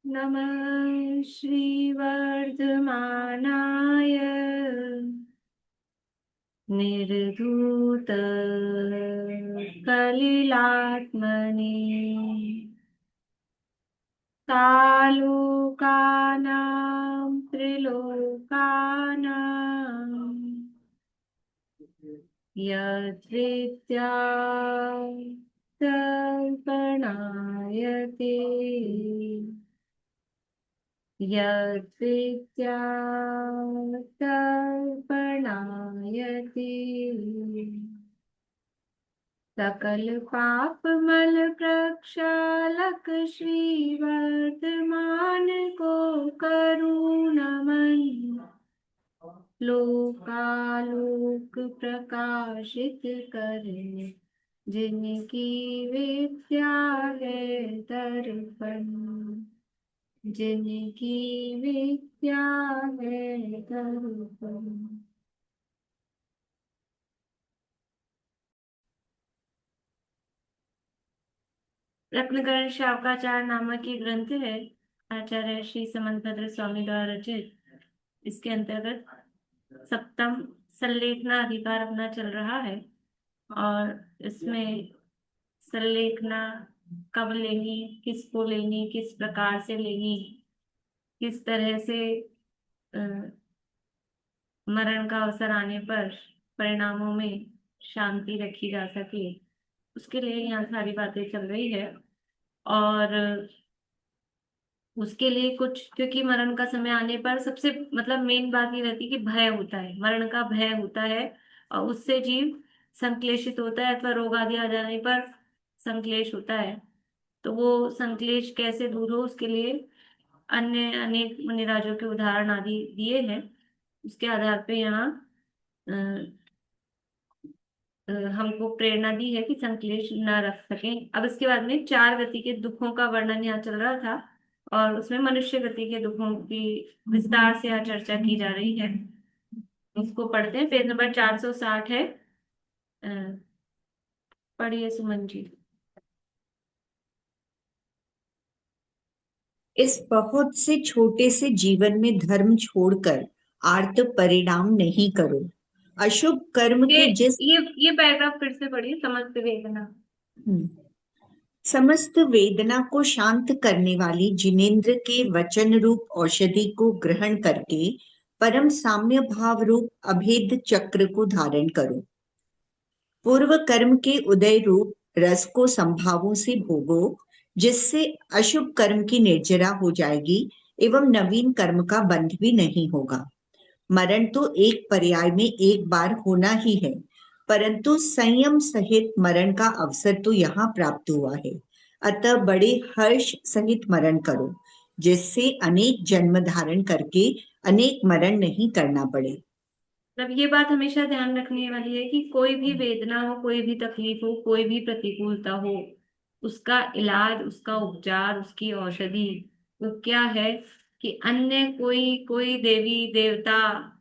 नमः श्रीवर्धमानाय निर्धूत कलिलात्मने तालोकानां त्रिलोकानां यद्विद्या तर्पणायते यद्विद्या तर्पणायते सकल पाप मल प्रक्षालक श्री वर्तमान को करुण नमन लोकालोक प्रकाशित करने जिनकी विद्या है दर्पण जिनकी विद्या है दर्पण। रत्नकरण शावकाचार्य नामक ये ग्रंथ है, आचार्य श्री समंतभद्र स्वामी द्वारा रचित। इसके अंतर्गत सप्तम संलेखना अधिकार अपना चल रहा है और इसमें संलेखना कब लेनी, किसको लेनी, किस प्रकार से लेनी, किस तरह से मरण का अवसर आने पर परिणामों में शांति रखी जा सके, उसके लिए यहाँ सारी बातें चल रही है। और उसके लिए कुछ, क्योंकि मरण का समय आने पर सबसे मतलब मेन बात ये रहती है कि भय होता है, मरण का भय होता है और उससे जीव संक्लेशित होता है अथवा रोग आदि आ जाने पर संक्लेश होता है। तो वो संक्लेश कैसे दूर हो, उसके लिए अन्य अनेक मुनिराजों के उदाहरण आदि दिए हैं। उसके आधार पे यहाँ अ, हमको प्रेरणा दी है कि संक्लेश न रख सकें। अब इसके बाद में चार गति के दुखों का वर्णन यहाँ चल रहा था और उसमें मनुष्य गति के दुखों की विस्तार से यहाँ चर्चा की जा रही है। उसको पढ़ते हैं, पेज नंबर 460 है। अ, पढ़िए सुमन जी। इस बहुत से छोटे से जीवन में धर्म छोड़कर आर्त परिणाम नहीं करो। अशुभ कर्म ये के जिस ये ये पैराग्राफ फिर से पढ़िए, समस्त वेदना। हम्म, समस्त वेदना को शांत करने वाली जिनेन्द्र के वचन रूप औषधि को ग्रहण करके परम साम्य भाव रूप अभेद चक्र को धारण करो। पूर्व कर्म के उदय रूप रस को संभावों से भोगो, जिससे अशुभ कर्म की निर्जरा हो जाएगी एवं नवीन कर्म का बंध भी नहीं होगा। मरण तो एक पर्याय में एक बार होना ही है, परंतु संयम सहित मरण का अवसर तो यहाँ प्राप्त हुआ है। अतः बड़े हर्ष सहित मरण करो, जिससे अनेक जन्म धारण करके अनेक मरण नहीं करना पड़े। मतलब ये बात हमेशा ध्यान रखने वाली है कि कोई भी वेदना हो, कोई भी तकलीफ हो, कोई भी प्रतिकूलता हो, उसका इलाज, उसका उपचार, उसकी औषधि वो क्या है कि अन्य कोई कोई देवी देवता,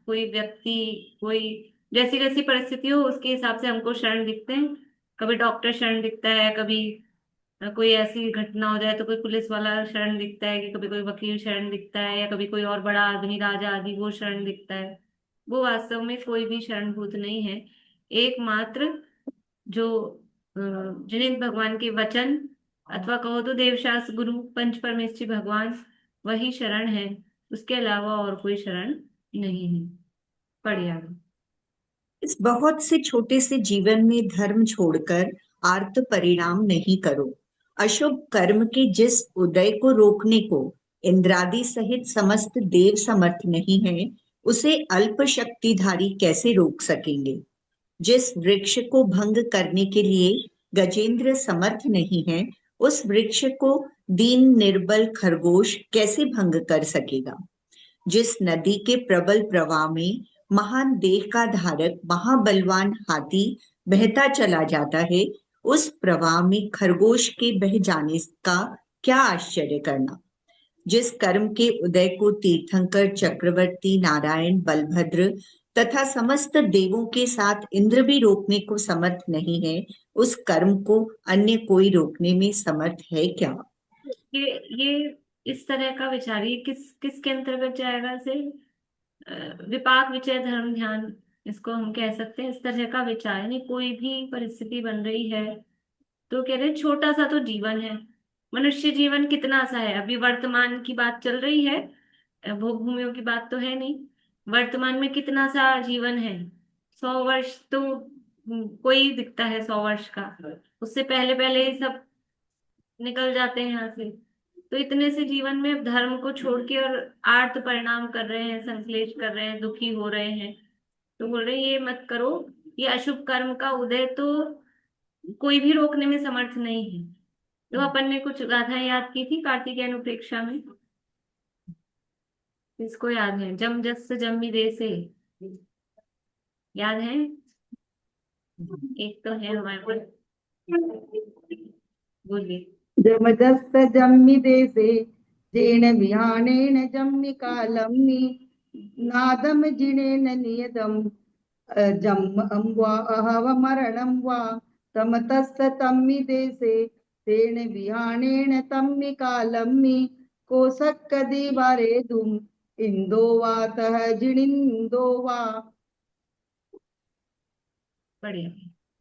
कोई व्यक्ति, कोई जैसी जैसी परिस्थिति हो उसके हिसाब से हमको शरण दिखते हैं। कभी डॉक्टर शरण दिखता है, कभी कोई ऐसी घटना हो जाए तो कोई पुलिस वाला शरण दिखता है, कि कभी कोई वकील शरण दिखता है, या कभी कोई और बड़ा आदमी राजा आदि वो शरण दिखता है। वो वास्तव में कोई भी शरणभूत नहीं है। एकमात्र जो जिन भगवान के वचन अथवा कहो तो देवशास्त्र गुरु पंच परमेष्ठी भगवान, वही शरण है। उसके अलावा और कोई शरण नहीं है। पढ़िए आगे। इस बहुत से छोटे से जीवन में धर्म छोड़कर आर्त परिणाम नहीं करो। अशुभ कर्म के जिस उदय को रोकने को इंद्रादि सहित समस्त देव समर्थ नहीं है, उसे अल्प शक्तिधारी कैसे रोक सकेंगे। जिस वृक्ष को भंग करने के लिए गजेंद्र समर्थ नहीं है, उस वृक्ष को दीन निर्बल खरगोश कैसे भंग कर सकेगा। जिस नदी के प्रबल प्रवाह में महान देह का धारक महाबलवान हाथी बहता चला जाता है, उस प्रवाह में खरगोश के बह जाने का क्या आश्चर्य करना। जिस कर्म के उदय को तीर्थंकर चक्रवर्ती नारायण बलभद्र तथा समस्त देवों के साथ इंद्र भी रोकने को समर्थ नहीं है, उस कर्म को अन्य कोई रोकने में समर्थ है क्या। ये ये इस तरह का विचारिए, किसके अंतर्गत जाएगा इसे? विपाक विचय धर्म ध्यान, इसको हम कह सकते हैं। इस तरह का विचार, यानी कोई भी परिस्थिति बन रही है तो कह रहे हैं, छोटा सा तो जीवन है। मनुष्य जीवन कितना सा है? अभी वर्तमान की बात चल रही है, भोग भूमियों की बात तो है नहीं। वर्तमान में कितना सा जीवन है? 100 वर्ष तो कोई दिखता है 100 वर्ष का, उससे पहले पहले ही सब निकल जाते हैं यहाँ से। तो इतने से जीवन में अब धर्म को छोड़ के और आर्त परिणाम कर रहे हैं, संश्लेष कर रहे हैं, दुखी हो रहे हैं। तो बोल रहे हैं ये मत करो। ये अशुभ कर्म का उदय तो कोई भी रोकने में समर्थ नहीं है। तो अपन ने कुछ गाथाएं याद की थी कार्तिकेय अनुप्रेक्षा में, इसको याद है? जम जस जम्मी दे से, याद है? एक तो है हमारे पास, बोलिए। जमदस्त जम्मि देशे जेन विहानेन जम्मि कालम्नि नादम जिनेन नियतम जम्मं वा अहव मरणं वा तमतस्त तम्मि देशे तेन विहानेन तम्मि कालम्नि कोसक्कदि वारेदुम इंदो वा तह जिनिंदो वा। बढ़िया।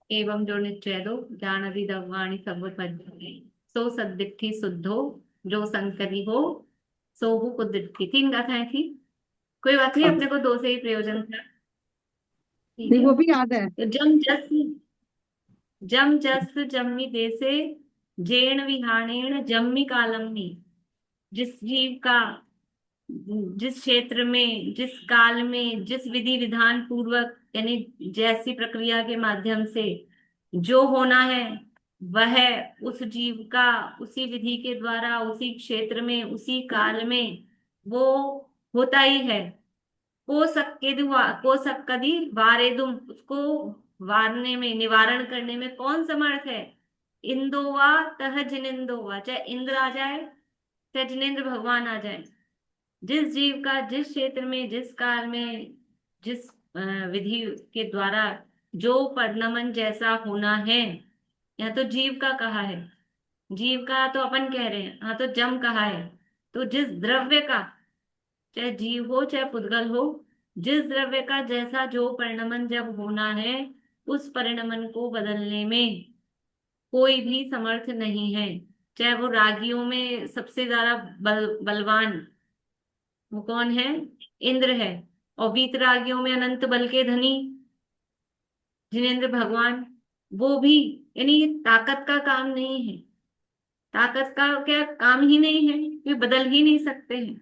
एवं जो निश्चय दो जानवी दवाणी सब मध्य सो सद्दिट्ठी शुद्धो, जो संकरी हो सोहु कुदिट्ठी। 3 गाथाएं थी, कोई बात नहीं, अपने को 2 से ही प्रयोजन था। ठीक नहीं, है। वो भी याद है। तो जम जस जम्मी देसे जेण विहाणेण जम्मी कालम्नी। जिस जीव का, जिस क्षेत्र में, जिस काल में, जिस विधि विधान पूर्वक, यानी जैसी प्रक्रिया के माध्यम से जो होना है, वह उस जीव का उसी विधि के द्वारा उसी क्षेत्र में उसी काल में वो होता ही है। को सक्कदी वारेदुम, उसको वारने में, निवारण करने में कौन समर्थ है? इंदोवा तह जिनेंदोवा, चाहे इंद्र आ जाए चाहे जिनेंद्र भगवान आ जाए। जिस जीव का जिस क्षेत्र में, जिस काल में, जिस विधि के द्वारा जो परिणमन जैसा होना है, यहाँ तो जीव का कहा है। जीव का तो अपन कह रहे हैं, हाँ तो जम कहा है। तो जिस द्रव्य का, चाहे जीव हो चाहे पुद्गल हो, जिस द्रव्य का जैसा जो परिणमन जब होना है, उस परिणमन को बदलने में कोई भी समर्थ नहीं है। चाहे वो रागियों में सबसे ज्यादा बलवान, वो कौन है? इंद्र है। और वीतरागियों में अनंत बल के धनी जिनेंद्र भगवान, वो भी, यानी ये ताकत का काम नहीं है। ताकत का क्या काम ही नहीं है, ये बदल ही नहीं सकते हैं।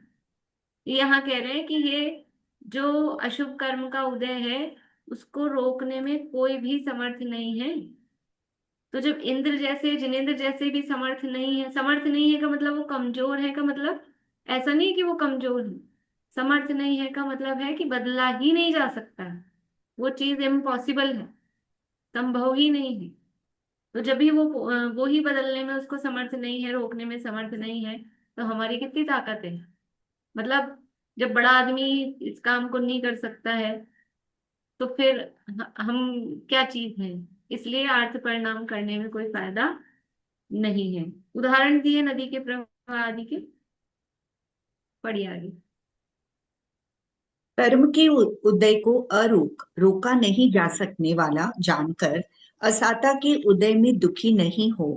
ये यहाँ कह रहे हैं कि ये जो अशुभ कर्म का उदय है, उसको रोकने में कोई भी समर्थ नहीं है। तो जब इंद्र जैसे, जिनेंद्र जैसे भी समर्थ नहीं है, समर्थ नहीं है का मतलब वो कमजोर है का मतलब ऐसा नहीं कि वो कमजोर है। समर्थ नहीं है का मतलब है कि बदला ही नहीं जा सकता, वो चीज इम्पॉसिबल है, संभव ही नहीं है। तो जब भी वो ही बदलने में उसको समर्थ नहीं है, रोकने में समर्थ नहीं है, तो हमारी कितनी ताकत है? मतलब जब बड़ा आदमी इस काम को नहीं कर सकता है, तो फिर हम क्या चीज है? इसलिए अर्थ परिणाम करने में कोई फायदा नहीं है। उदाहरण दिए नदी के प्रवाह आदि के, पढ़िए आगे। कर्म के उदय को रोका नहीं जा सकने वाला जानकर असाता के उदय में दुखी नहीं हो।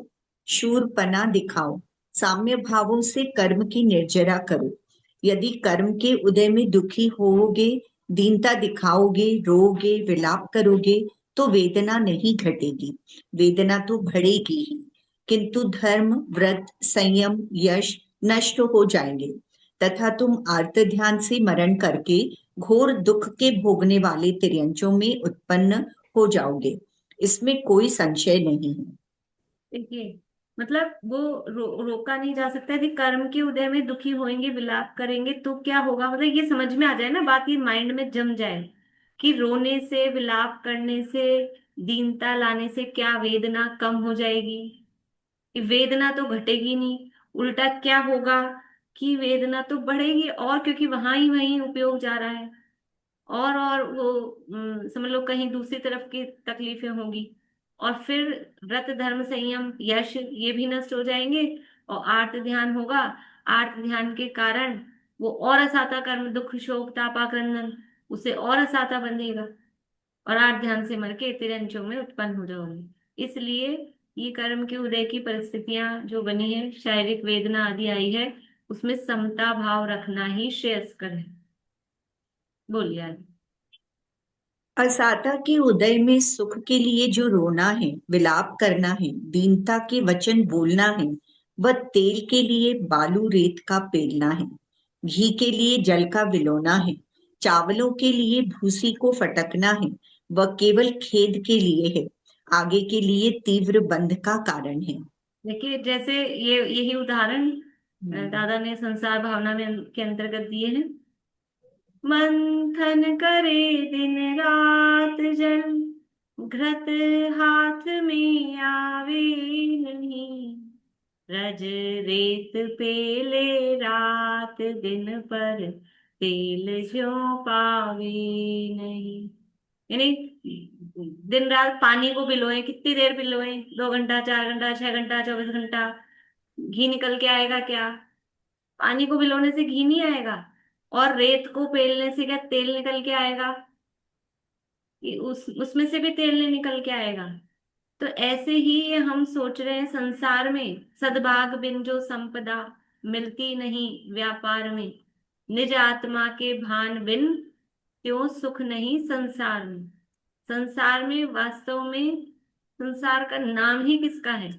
शूरपना दिखाओ, साम्य भावों से कर्म की निर्जरा करो। यदि कर्म के उदय में दुखी होोगे, दीनता दिखाओगे, रोओगे, विलाप करोगे, तो वेदना नहीं घटेगी, वेदना तो बढ़ेगी ही। किंतु धर्म, व्रत, संयम, यश नष्ट हो जाएंगे तथा तुम आर्त ध्यान से मरण करके घोर दुख के भोगने वाले तिर्यंचों में उत्पन्न हो जाओगे, इसमें कोई संशय नहीं है। देखिए, मतलब वो रोका नहीं जा सकता। यदि कर्म के उदय में दुखी होंगे, विलाप करेंगे, तो क्या होगा? मतलब ये समझ में आ जाए ना, बात ये माइंड में जम जाए कि रोने से, विलाप करने से, दीनता लाने से क्या वेदना कम हो जाएगी? कि वेदना तो घटेगी नहीं, उल्टा क्या होगा कि वेदना तो बढ़ेगी, और क्योंकि वहां ही वहीं उपयोग जा रहा है। और वो समझ लो कहीं दूसरी तरफ की तकलीफें होंगी। और फिर व्रत, धर्म, संयम, यश, ये भी नष्ट हो जाएंगे। और आर्त ध्यान होगा, आर्त ध्यान के कारण वो और असाता कर्म, दुख शोक ताप आक्रंदन, उसे और असाता बंधेगा और आर्त ध्यान से मर के तिरंचों में उत्पन्न हो जाओगे। इसलिए ये कर्म के उदय की परिस्थितियां जो बनी है, शारीरिक वेदना आदि आई है, उसमें समता भाव रखना ही श्रेयस्कर है। बोलिए आगे। असाता के उदय में सुख के लिए जो रोना है, विलाप करना है, दीनता के वचन बोलना है, वह तेल के लिए बालू रेत का पेलना है, घी के लिए जल का विलोना है, चावलों के लिए भूसी को फटकना है, वह केवल खेद के लिए है, आगे के लिए तीव्र बंध का कारण है। देखिए, जैसे ये यही उदाहरण दादा ने संसार भावना में के अंतर्गत दिए हैं। मंथन करे दिन रात जल, घृत हाथ में आवे नहीं, रज रेत पेले रात दिन पर, तेल ज्यों पावे नहीं। यानी दिन रात पानी को भिगोए, कितनी देर भिगोए, 2 घंटा, 4 घंटा, 6 घंटा, 24 घंटा, घी निकल के आएगा क्या? पानी को भिगोने से घी नहीं आएगा। और रेत को पेलने से क्या तेल निकल के आएगा? उसमें से भी तेल नहीं निकल के आएगा। तो ऐसे ही ये हम सोच रहे हैं, संसार में सद्भाग बिन जो संपदा, मिलती नहीं व्यापार में, निज आत्मा के भान बिन त्यों सुख नहीं संसार में। संसार में वास्तव में संसार का नाम ही किसका है?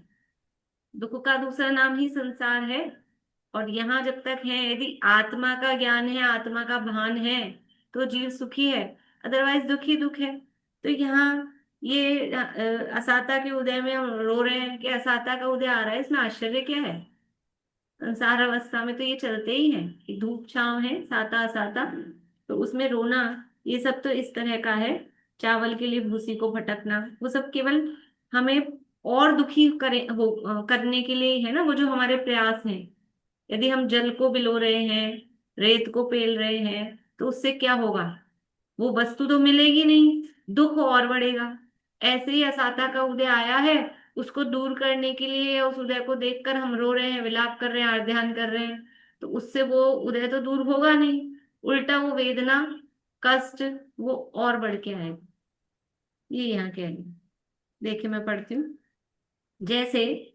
दुख का दूसरा नाम ही संसार है। और यहाँ जब तक है, यदि आत्मा का ज्ञान है, आत्मा का भान है, तो जीव सुखी है, अदरवाइज दुख ही दुख है। तो यहाँ ये असाता के उदय में हम रो रहे हैं कि असाता का उदय आ रहा है, इसमें आश्चर्य क्या है? संसार अवस्था में तो ये चलते ही है कि धूप छांव है, साता असाता, तो उसमें रोना, ये सब तो इस तरह का है। चावल के लिए भूसी को भटकना, वो सब केवल हमें और दुखी करने के लिए ही है ना, वो जो हमारे प्रयास हैं। यदि हम जल को भिगो रहे हैं, रेत को पेल रहे हैं, तो उससे क्या होगा? वो वस्तु तो मिलेगी नहीं, दुख और बढ़ेगा। ऐसे ही असाता का उदय आया है, उसको दूर करने के लिए, उस उदय को देखकर हम रो रहे हैं, विलाप कर रहे हैं, आर्ध्यान कर रहे हैं, तो उससे वो उदय तो दूर होगा नहीं, उल्टा वो वेदना, कष्ट, वो और बढ़ के आएगा। ये यहाँ कह रही हूँ। देखिए मैं पढ़ती हूँ। जैसे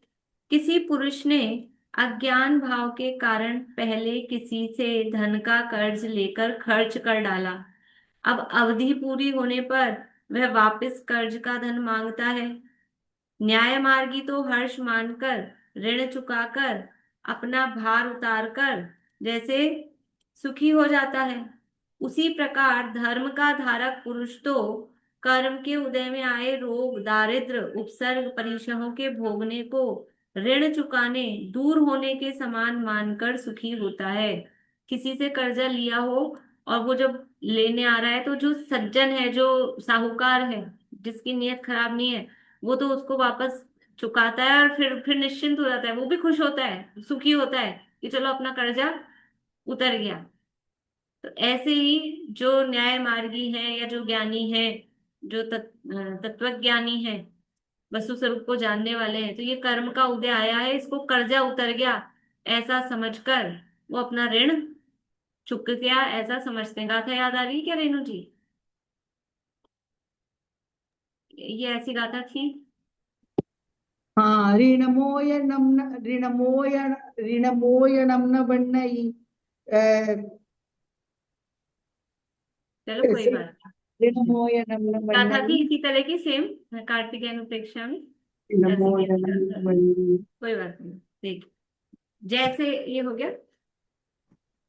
किसी पुरुष ने अज्ञान भाव के कारण पहले किसी से धन का कर्ज लेकर खर्च कर डाला, अब अवधि पूरी होने पर वह वापस कर्ज का धन मांगता है। न्याय मार्गी तो हर्ष मानकर, ऋण चुकाकर, अपना भार उतारकर जैसे सुखी हो जाता है, उसी प्रकार धर्म का धारक पुरुष तो कर्म के उदय में आए रोग, दारिद्र, उपसर्ग, परीक्षाओं के भोगने को ऋण चुकाने, दूर होने के समान मानकर सुखी होता है। किसी से कर्जा लिया हो और वो जब लेने आ रहा है, तो जो सज्जन है, जो साहूकार है, जिसकी नीयत खराब नहीं है, वो तो उसको वापस चुकाता है और फिर निश्चिंत हो जाता है, वो भी खुश होता है, सुखी होता है कि चलो अपना कर्जा उतर गया। तो ऐसे ही जो न्याय मार्गी है या जो ज्ञानी है, जो तत्वज्ञानी है, वस्तु स्वरूप को जानने वाले हैं, तो ये कर्म का उदय आया है, इसको कर्जा उतर गया ऐसा समझकर वो अपना ऋण चुक गया ऐसा समझते हैं। गाथा याद आ रही है क्या रेणु जी? ये ऐसी गाथा थी। हाँ, ऋणमोयनं न बन्नई, चलो कोई बात नहीं। ऋणमोयनं न गाथा थी बन्नई, इसी तरह की सेम, कार्तिकेय उपेक्षा में ऐसी ही ऋणमोयनं गाथा न थी। बन्नई। कोई बात नहीं। देख, जैसे ये हो गया,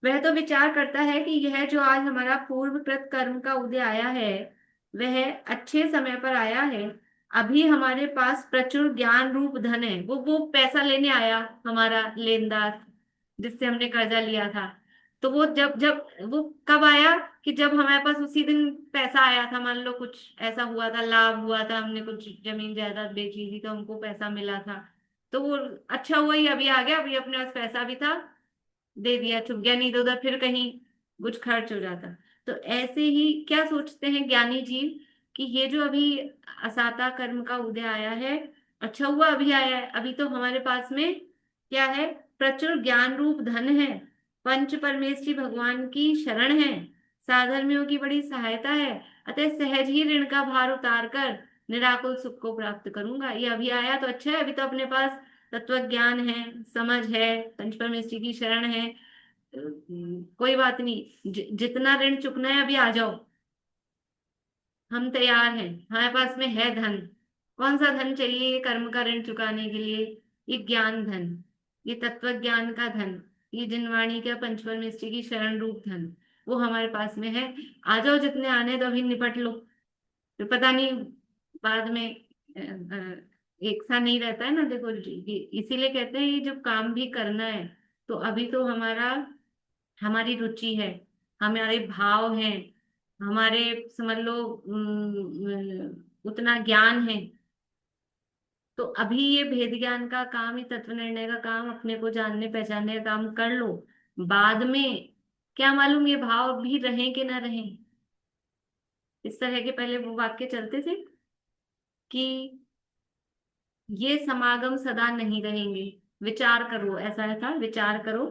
वह तो विचार करता है कि यह जो आज हमारा पूर्वकृत कर्म का उदय आया है, वह अच्छे समय पर आया है। अभी हमारे पास प्रचुर ज्ञान रूप धन है, वो पैसा लेने आया, हमारा लेनदार जिससे हमने कर्जा लिया था। तो वो जब जब वो कब आया? कि जब हमारे पास उसी दिन पैसा आया था, मान लो कुछ ऐसा हुआ था, लाभ हुआ था, हमने कुछ जमीन जायदाद बेची थी तो हमको पैसा मिला था। तो वो अच्छा हुआ ही अभी आ गया, अभी अपने पास पैसा भी था, दे दिया, चुप गया, नहीं तो उधर फिर कहीं कुछ खर्च हो जाता। तो ऐसे ही क्या सोचते हैं ज्ञानी जीव कि ये जो अभी असाता कर्म का उदय आया है, अच्छा हुआ अभी आया है, अभी तो हमारे पास में क्या है? प्रचुर ज्ञान रूप धन है, पंच परमेष्ठी भगवान की शरण है, साधर्मियों की बड़ी सहायता है, अतः सहज ही ऋण का भार उतार कर निराकुल सुख को प्राप्त करूंगा। ये अभी आया तो अच्छा है, अभी तो अपने पास तत्व ज्ञान है, समझ है, पंच परमेष्ठी की शरण है। कोई बात नहीं, जितना ऋण चुकना है अभी आ जाओ, हम तैयार हैं, हमारे पास में है धन। कौन सा धन चाहिए ये कर्म का ऋण चुकाने के लिए? ये ज्ञान धन, ये तत्व ज्ञान का धन, ये जिनवाणी का पंचपरमेष्ठी की शरण रूप धन, वो हमारे पास में है। आ जाओ, जितने आने तो अभी निपट लो, तो पता नहीं बाद में एक सा नहीं रहता है ना। देखो इसीलिए कहते हैं ये जो काम भी करना है, तो अभी तो हमारी रुचि है, हमारे भाव हैं, हमारे समझ लो उतना ज्ञान है। तो अभी ये भेद ज्ञान का काम, ये तत्व निर्णय का काम, अपने को जानने पहचानने का काम कर लो। बाद में क्या मालूम ये भाव भी रहें कि ना रहें। इस तरह के पहले वो वाक्य चलते थे कि ये समागम सदा नहीं रहेंगे, विचार करो, ऐसा था, विचार करो।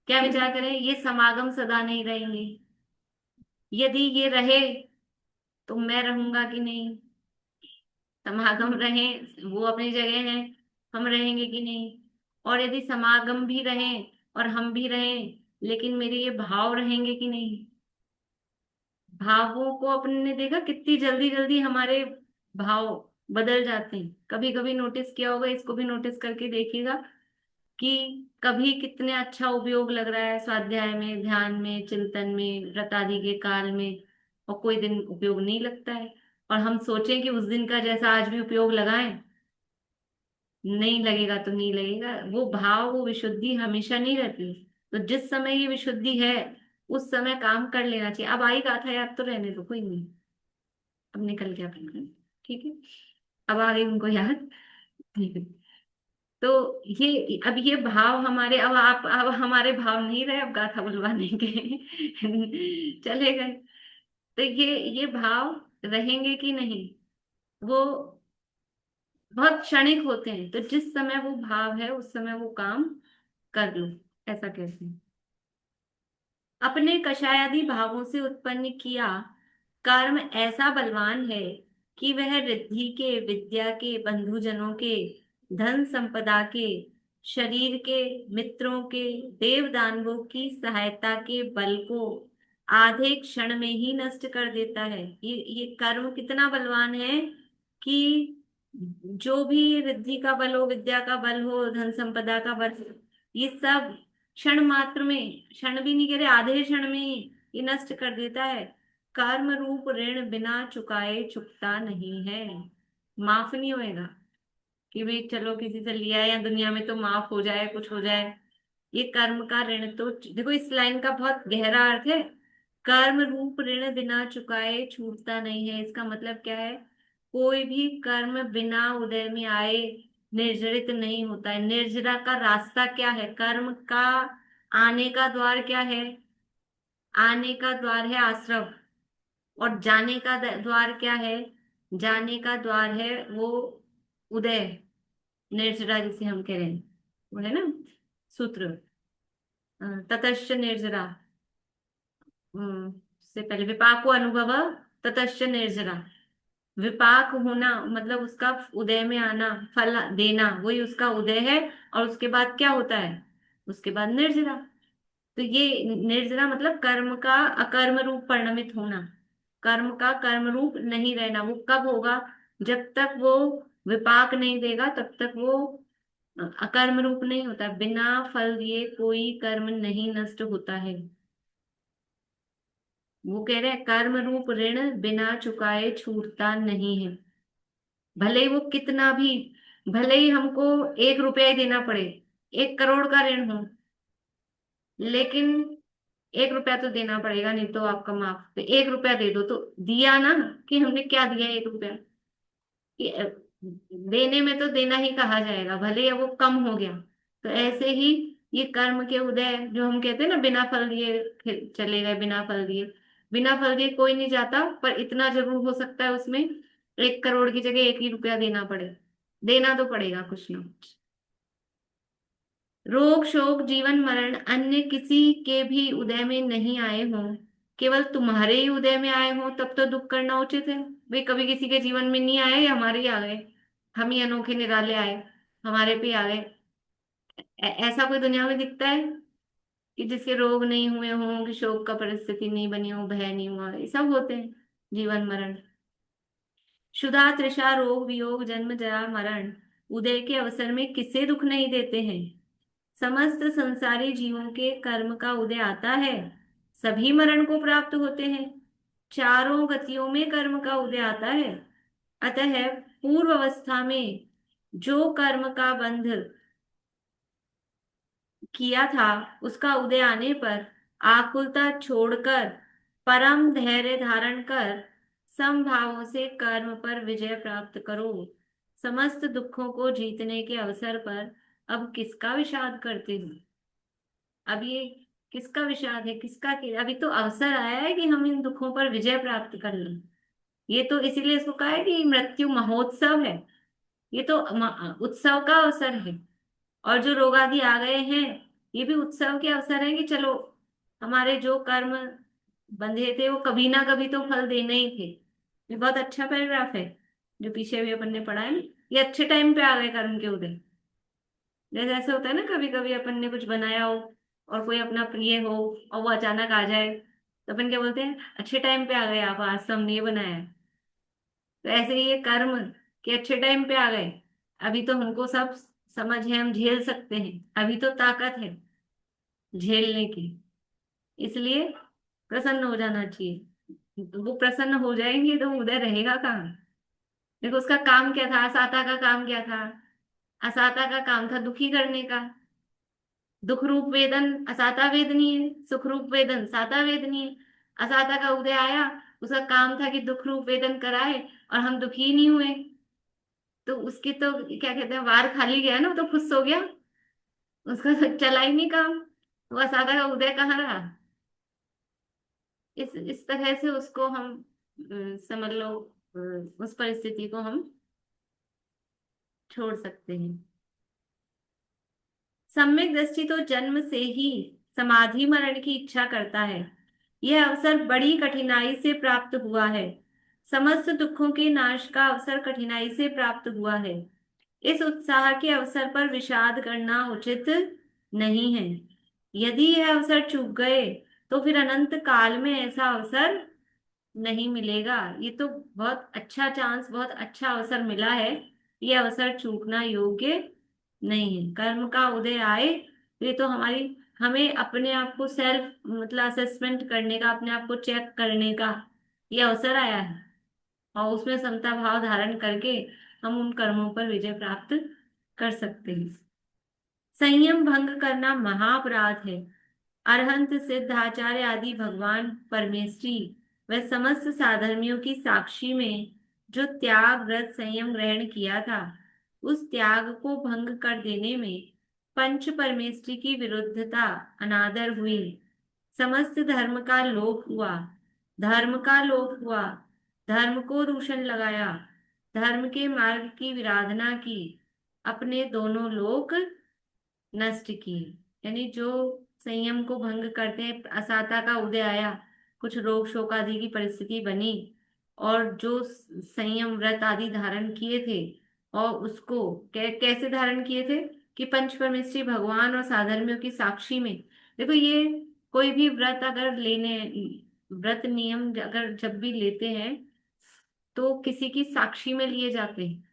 क्या विचार करें? ये समागम सदा नहीं रहेंगे, यदि ये रहे तो मैं रहूंगा कि नहीं। समागम रहे, वो अपनी जगह है, हम रहेंगे कि नहीं। और यदि समागम भी रहे और हम भी रहें, लेकिन मेरे ये भाव रहेंगे कि नहीं। भावों को अपने ने देखा कितनी जल्दी जल्दी हमारे भाव बदल जाते हैं। कभी कभी नोटिस किया होगा, इसको भी नोटिस करके देखिएगा कि कभी कितने अच्छा उपयोग लग रहा है स्वाध्याय में, ध्यान में, चिंतन में, व्रत आदि के काल में, और कोई दिन उपयोग नहीं लगता है। और हम सोचें कि उस दिन का जैसा आज भी उपयोग लगाएं, नहीं लगेगा तो नहीं लगेगा। वो भाव, वो विशुद्धि हमेशा नहीं रहती। तो जिस समय ये विशुद्धि है उस समय काम कर लेना चाहिए। अब आई गाथा याद तो रहने दो, कोई नहीं, अब निकल गया अपन, ठीक है। अब आ गई उनको याद, ठीक है। तो ये अब ये भाव हमारे, अब हमारे भाव नहीं रहे, अब गाथा बुलवाने के चले गए। तो ये भाव रहेंगे कि नहीं, वो बहुत क्षणिक होते हैं। तो जिस समय वो भाव है उस समय वो काम कर लो, ऐसा कहते हैं। अपने कषायादि भावों से उत्पन्न किया कर्म ऐसा बलवान है कि वह रिद्धि के, विद्या के, बंधुजनों के, धन संपदा के, शरीर के, मित्रों के, देव दानवों की सहायता के बल को आधे क्षण में ही नष्ट कर देता है। ये कर्म कितना बलवान है कि जो भी रिद्धि का बल हो, विद्या का बल हो, धन संपदा का बल हो, ये सब क्षण मात्र में, क्षण भी नहीं कह रहे, आधे क्षण में ही ये नष्ट कर देता है। कर्म रूप ऋण बिना चुकाए चुकता नहीं है, माफ नहीं होएगा कि भाई चलो किसी से लिया है या दुनिया में तो माफ हो जाए, कुछ हो जाए। ये कर्म का ऋण तो देखो, इस लाइन का बहुत गहरा अर्थ है। कर्म रूप ऋण बिना चुकाए छूटता नहीं है, इसका मतलब क्या है? कोई भी कर्म बिना उदय में आए निर्जरित नहीं होता है। निर्जरा का रास्ता क्या है? कर्म का आने का द्वार क्या है? आने का द्वार है आश्रव। और जाने का द्वार क्या है? जाने का द्वार है वो उदय, निर्जरा जिसे हम कह रहे हैं, वो है ना सूत्र, ततश्च निर्जरा। से पहले विपाको अनुभव, ततश्च निर्जरा। विपाक होना मतलब उसका उदय में आना, फल देना, वही उसका उदय है। और उसके बाद क्या होता है? उसके बाद निर्जरा। तो ये निर्जरा मतलब कर्म का अकर्म रूप परिणमित होना, कर्म का कर्म रूप नहीं रहना। वो कब होगा? जब तक वो विपाक नहीं देगा तब तक वो अकर्म रूप नहीं होता। बिना फल दिए कोई कर्म नहीं नष्ट होता है। वो कह रहे हैं कर्म रूप ऋण बिना चुकाए छूटता नहीं है। भले ही वो कितना भी, भले ही हमको 1 रुपया ही देना पड़े, 1 करोड़ का ऋण हो, लेकिन 1 रुपया तो देना पड़ेगा, नहीं तो आपका माफ। तो 1 रुपया दे दो तो दिया ना, कि हमने क्या दिया 1 रुपया। कि देने में तो देना ही कहा जाएगा, भले ही वो कम हो गया। तो ऐसे ही ये कर्म के उदय जो हम कहते हैं ना, बिना फल दिए फिर चले गए, बिना फल दिए, बिना फल दिए कोई नहीं जाता। पर इतना जरूर हो सकता है उसमें 1 करोड़ की जगह 1 ही रुपया देना पड़े, देना तो पड़ेगा कुछ ना कुछ। रोग शोक जीवन मरण अन्य किसी के भी उदय में नहीं आए हों, केवल तुम्हारे ही उदय में आए हों, तब तो दुख करना उचित है। वे कभी किसी के जीवन में नहीं आए, हमारे ही आ गए। हम ही अनोखे निराले आए, हमारे पे ही आ गए। ऐसा कोई दुनिया में दिखता है कि जिसके रोग नहीं हुए हों, कि शोक का परिस्थिति नहीं बनी हो, भय नहीं हुआ? ये सब होते हैं, जीवन मरण। क्षुधा तृषा रोग वियोग जन्म जरा मरण उदय के अवसर में किसे दुख नहीं देते हैं। समस्त संसारी जीवों के कर्म का उदय आता है, सभी मरण को प्राप्त होते हैं। चारों गतियों में कर्म का उदय आता है। अतः पूर्व अवस्था में जो कर्म का बंध किया था, उसका उदय आने पर आकुलता छोड़कर परम धैर्य धारण कर समभावों से कर्म पर विजय प्राप्त करो। समस्त दुखों को जीतने के अवसर पर अब किसका विषाद करते हो? अब ये किसका विषाद है, अभी तो अवसर आया है कि हम इन दुखों पर विजय प्राप्त कर लें। ये तो इसीलिए इसको कहा है कि मृत्यु महोत्सव है। ये तो उत्सव का अवसर है। और जो रोग आदि आ गए हैं, ये भी उत्सव के अवसर है कि चलो, हमारे जो कर्म बंधे थे वो कभी ना कभी तो फल देने ही थे। ये बहुत अच्छा पैराग्राफ है जो पीछे भी अपन ने पढ़ा है ना। ये अच्छे टाइम पे आ गए कर्म के उदय। जैसे ऐसे होता है ना, कभी कभी अपन ने कुछ बनाया हो और कोई अपना प्रिय हो और वो अचानक आ जाए, तो अपन क्या बोलते हैं, अच्छे टाइम पे आ गए आप, आज तो हमने ये बनाया है। तो ऐसे ही ये कर्म के अच्छे टाइम पे आ गए। अभी तो हमको सब समझ है, हम झेल सकते हैं, अभी तो ताकत है झेलने की। इसलिए प्रसन्न हो जाना चाहिए। वो प्रसन्न हो जाएंगे तो उदय रहेगा कहाँ? देखो, उसका काम क्या था, असाता का काम क्या था? असाता का काम था दुखी करने का। दुख रूप वेदन असाता वेदनीय, सुख रूप वेदन साता वेदनीय। असाता का उदय आया, उसका काम था कि दुख रूप वेदन कराए, और हम दुखी ही नहीं हुए। तो उसकी तो क्या कहते हैं, वार खाली गया ना, वो तो खुश हो गया। उसका तो चला ही नहीं काम। वो असाता का उदय कहाँ रहा? इस तरह से उसको हम समझ लो, उस परिस्थिति को हम छोड़ सकते हैं। सम्यक दृष्टि तो जन्म से ही समाधि मरण की इच्छा करता है। यह अवसर बड़ी कठिनाई से प्राप्त हुआ है। समस्त दुखों के नाश का अवसर कठिनाई से प्राप्त हुआ है। इस उत्साह के अवसर पर विषाद करना उचित नहीं है। यदि यह अवसर चूक गए तो फिर अनंत काल में ऐसा अवसर नहीं मिलेगा। ये तो बहुत अच्छा चांस, बहुत अच्छा अवसर मिला है। ये अवसर चूकना योग्य नहीं है। कर्म का उदय आए, ये तो हमें अपने आप को सेल्फ मतलब असेसमेंट करने का, अपने आप को चेक करने का ये अवसर आया है। और उसमें समता भाव धारण करके हम उन कर्मों पर विजय प्राप्त कर सकते हैं। संयम भंग करना महाअपराध है। अरहंत सिद्ध आचार्य आदि भगवान परमेष्ठी व समस्त साधर्मियों की साक्षी में जो त्याग व्रत संयम ग्रहण किया था, उस त्याग को भंग कर देने में पंच परमेष्ठी की विरुद्धता अनादर हुई। समस्त धर्म का लोप हुआ। धर्म का लोप हुआ, धर्म को दूषण लगाया, धर्म के मार्ग की विराधना की, अपने दोनों लोक नष्ट किए। यानी जो संयम को भंग करते हैं, असाता का उदय आया, कुछ रोग शोक आदि की परिस्थिति बनी, और जो संयम व्रत आदि धारण किए थे, और उसको कैसे धारण किए थे कि पंच परमेष्ठी भगवान और साधर्मियों की साक्षी में। देखो, ये कोई भी व्रत अगर लेने, व्रत नियम अगर जब भी लेते हैं तो किसी की साक्षी में लिए जाते हैं।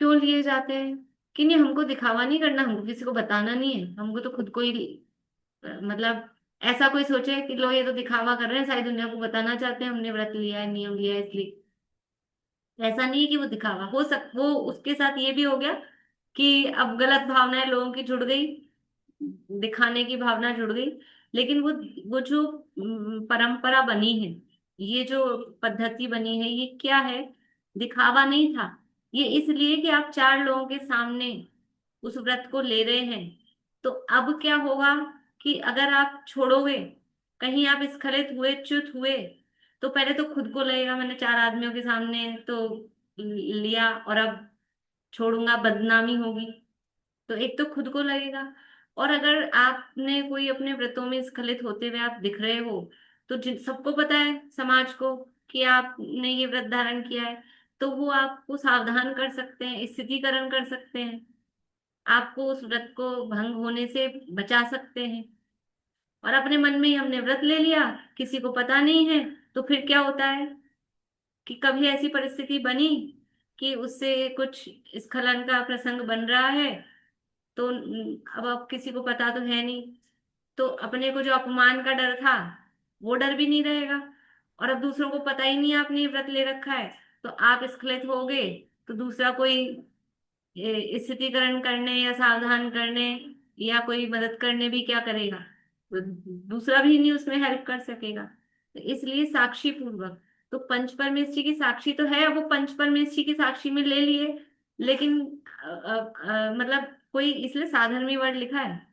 क्यों लिए जाते हैं? कि नहीं, हमको दिखावा नहीं करना, हमको किसी को बताना नहीं है, हमको तो खुद को ही मतलब ऐसा कोई सोचे कि लो, ये तो दिखावा कर रहे हैं, सारी दुनिया को बताना चाहते हैं हमने व्रत लिया है, नियम लिया है, इसलिए। ऐसा नहीं है कि वो दिखावा वो उसके साथ ये भी हो गया कि अब गलत भावनाएं लोगों की जुड़ गई, दिखाने की भावना जुड़ गई। लेकिन वो जो परंपरा बनी है, ये जो पद्धति बनी है, ये क्या है? दिखावा नहीं था। ये इसलिए कि आप चार लोगों के सामने उस व्रत को ले रहे हैं। तो अब क्या होगा कि अगर आप छोड़ोगे, कहीं आप स्खलित हुए, च्युत हुए, तो पहले तो खुद को लगेगा मैंने चार आदमियों के सामने तो लिया, और अब छोड़ूंगा, बदनामी होगी। तो एक तो खुद को लगेगा, और अगर आपने कोई अपने व्रतों में स्खलित होते हुए आप दिख रहे हो, तो जिन सबको पता है समाज को कि आपने ये व्रत धारण किया है, तो वो आपको सावधान कर सकते हैं, स्थितिकरण कर सकते हैं, आपको उस व्रत को भंग होने से बचा सकते हैं। और अपने मन में ही हमने व्रत ले लिया, किसी को पता नहीं है, तो फिर क्या होता है कि कभी ऐसी परिस्थिति बनी कि उससे कुछ स्खलन का प्रसंग बन रहा है, तो अब किसी को पता तो है नहीं, तो अपने को जो अपमान का डर था वो डर भी नहीं रहेगा, और अब दूसरों को पता ही नहीं आपने ये व्रत ले रखा है, तो आप स्खलित हो गए, तो दूसरा कोई स्थितिकरण करने या सावधान करने या कोई मदद करने भी क्या करेगा, तो दूसरा भी नहीं उसमें हेल्प कर सकेगा। तो इसलिए साक्षी पूर्वक, तो पंच परमेष्ठी की साक्षी तो है, वो पंच परमेष्ठी की साक्षी में ले लिए, लेकिन मतलब कोई इसलिए साधर्मी वर्ड लिखा है,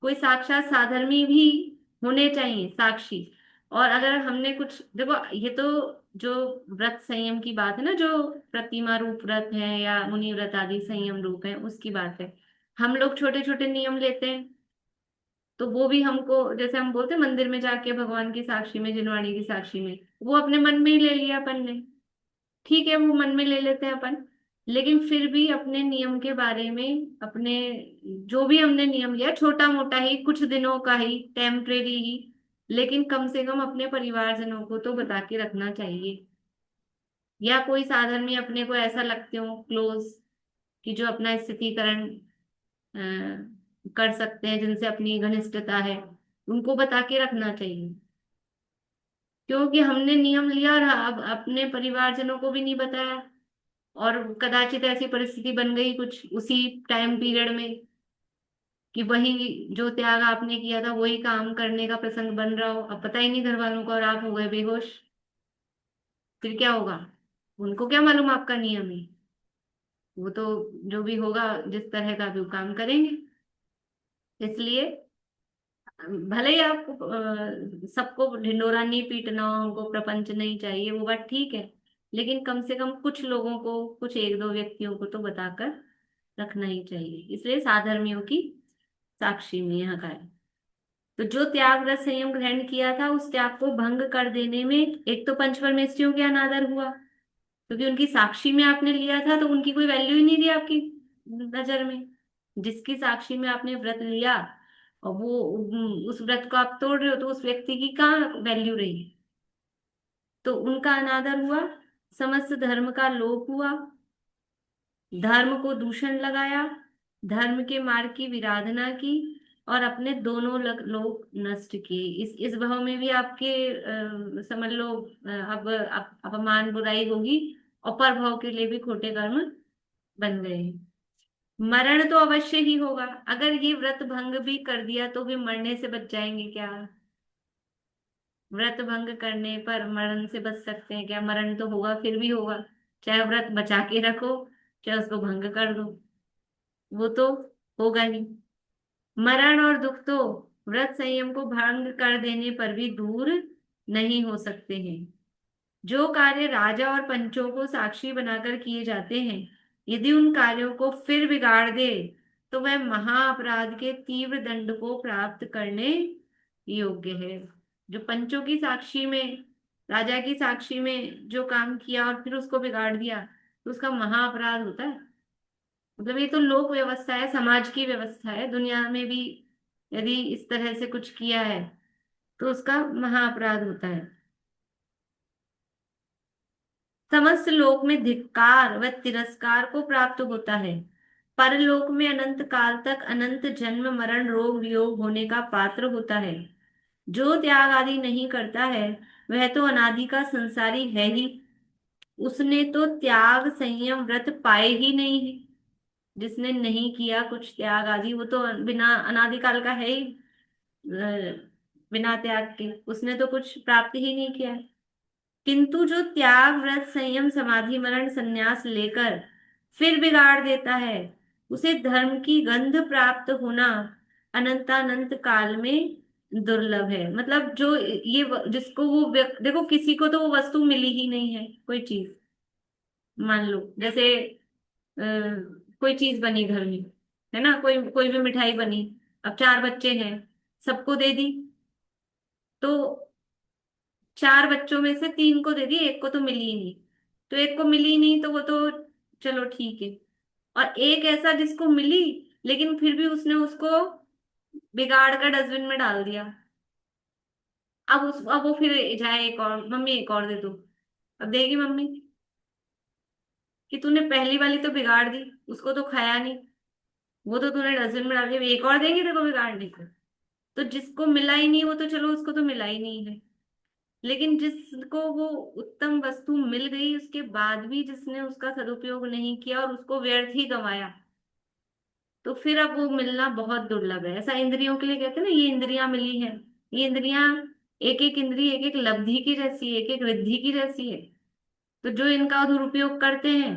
कोई साक्षात साधर्मी भी होने चाहिए साक्षी। और अगर हमने कुछ देखो, ये तो जो व्रत संयम की बात है ना, जो प्रतिमा रूप व्रत है या मुनि व्रत आदि संयम रूप है, उसकी बात है। हम लोग छोटे छोटे नियम लेते हैं, तो वो भी हमको, जैसे हम बोलते हैं मंदिर में जाके भगवान की साक्षी में, जिनवाणी की साक्षी में, वो अपने मन में ही ले लिया अपन ने, ठीक है वो मन में ले लेते हैं अपन, लेकिन फिर भी अपने नियम के बारे में, अपने जो भी हमने नियम लिया छोटा मोटा ही, कुछ दिनों का ही, टेम्परेरी ही, लेकिन कम से कम अपने परिवारजनों को तो बता के रखना चाहिए। या कोई साधन में अपने को ऐसा लगते हो क्लोज, कि जो अपना स्थितिकरण कर सकते हैं, जिनसे अपनी घनिष्ठता है, उनको बता के रखना चाहिए। क्योंकि हमने नियम लिया और अब अपने परिवारजनों को भी नहीं बताया, और कदाचित ऐसी परिस्थिति बन गई कुछ उसी टाइम पीरियड में कि वही जो त्याग आपने किया था वही काम करने का प्रसंग बन रहा हो, अब पता ही नहीं घर वालों को, और आप हो गए बेहोश, फिर क्या होगा? उनको क्या मालूम आपका नियम है? वो तो जो भी होगा, जिस तरह का भी वो काम करेंगे। इसलिए भले ही आपको सबको ढिंडोरा नहीं पीटना हो, उनको प्रपंच नहीं चाहिए, वो बात ठीक है, लेकिन कम से कम कुछ लोगों को, कुछ एक दो व्यक्तियों को तो बताकर रखना ही चाहिए। इसलिए साधर्मियों की साक्षी में यहाँ का है। तो जो त्याग व्रत संयम ग्रहण किया था, उस त्याग को भंग कर देने में एक तो पंच परमेष्ठियों के अनादर हुआ, क्योंकि उनकी साक्षी में आपने लिया था, तो उनकी कोई वैल्यू ही नहीं थी आपकी नजर में। जिसकी साक्षी में आपने व्रत लिया और वो उस व्रत को आप तोड़ रहे हो, तो उस व्यक्ति की कहाँ वैल्यू रही? तो उनका अनादर हुआ, समस्त धर्म का लोप हुआ, धर्म को दूषण लगाया, धर्म के मार्ग की विराधना की, और अपने दोनों लोक नष्ट किए। इस भाव में भी आपके समझ लो अब अपमान बुराई होगी, और पर भाव के लिए भी खोटे कर्म बन गए हैं। मरण तो अवश्य ही होगा, अगर ये व्रत भंग भी कर दिया तो भी मरने से बच जाएंगे क्या? व्रत भंग करने पर मरण से बच सकते हैं क्या? मरण तो होगा, फिर भी होगा, चाहे व्रत बचा के रखो, चाहे उसको भंग कर दो, वो तो होगा ही। मरण और दुख तो व्रत संयम को भंग कर देने पर भी दूर नहीं हो सकते हैं। जो कार्य राजा और पंचों को साक्षी बनाकर किए जाते हैं, यदि उन कार्यों को फिर बिगाड़ दे, तो वह महाअपराध के तीव्र दंड को प्राप्त करने योग्य है। जो पंचों की साक्षी में, राजा की साक्षी में जो काम किया और फिर उसको बिगाड़ दिया, तो उसका महाअपराध होता है। मतलब ये तो लोक व्यवस्था है, समाज की व्यवस्था है, दुनिया में भी यदि इस तरह से कुछ किया है तो उसका महाअपराध होता है। समस्त लोक में धिक्कार व तिरस्कार को प्राप्त होता है, परलोक में अनंत काल तक अनंत जन्म मरण रोग वियोग होने का पात्र होता है। जो त्याग आदि नहीं करता है, वह तो अनादि का संसारी है ही, उसने तो त्याग संयम व्रत पाए ही नहीं है। जिसने नहीं किया कुछ त्याग आदि, वो तो बिना अनादिकाल का है ही, बिना त्याग के उसने तो कुछ प्राप्त ही नहीं किया है। किंतु जो त्याग व्रत संयम समाधि मरण संन्यास लेकर फिर बिगाड़ देता है, उसे धर्म की गंध प्राप्त होना अनंतानंत काल में दुर्लभ है। मतलब जो ये जिसको वो देखो, किसी को तो वो वस्तु मिली ही नहीं है, कोई चीज, मान लो जैसे कोई चीज बनी घर में, है ना, कोई कोई भी मिठाई बनी, अब 4 बच्चे हैं, सबको दे दी, तो 4 बच्चों में से 3 को दे दी, एक को तो मिली ही नहीं। तो एक को मिली ही नहीं तो वो तो चलो ठीक है। और एक ऐसा जिसको मिली, लेकिन फिर भी उसने उसको बिगाड़ कर डस्टबिन में डाल दिया। अब वो फिर जाए एक और, मम्मी एक और दे दो। अब देगी मम्मी कि तूने पहली वाली तो बिगाड़ दी, उसको तो खाया नहीं, वो तो तूने डस्टबिन में डाल दिया, एक और देंगे तेरे को बिगाड़ने को। तो जिसको मिला ही नहीं वो तो चलो, उसको तो मिला ही नहीं है। लेकिन जिसको वो उत्तम वस्तु मिल गई, उसके बाद भी जिसने उसका सदुपयोग नहीं किया और उसको व्यर्थ ही गंवाया, तो फिर अब वो मिलना बहुत दुर्लभ है। ऐसा इंद्रियों के लिए कहते हैं ना, ये इंद्रियां मिली हैं, ये इंद्रियां एक एक इंद्रिय एक एक लब्धि की जैसी है, एक एक रिद्धि की जैसी है। तो जो इनका दुरुपयोग करते हैं,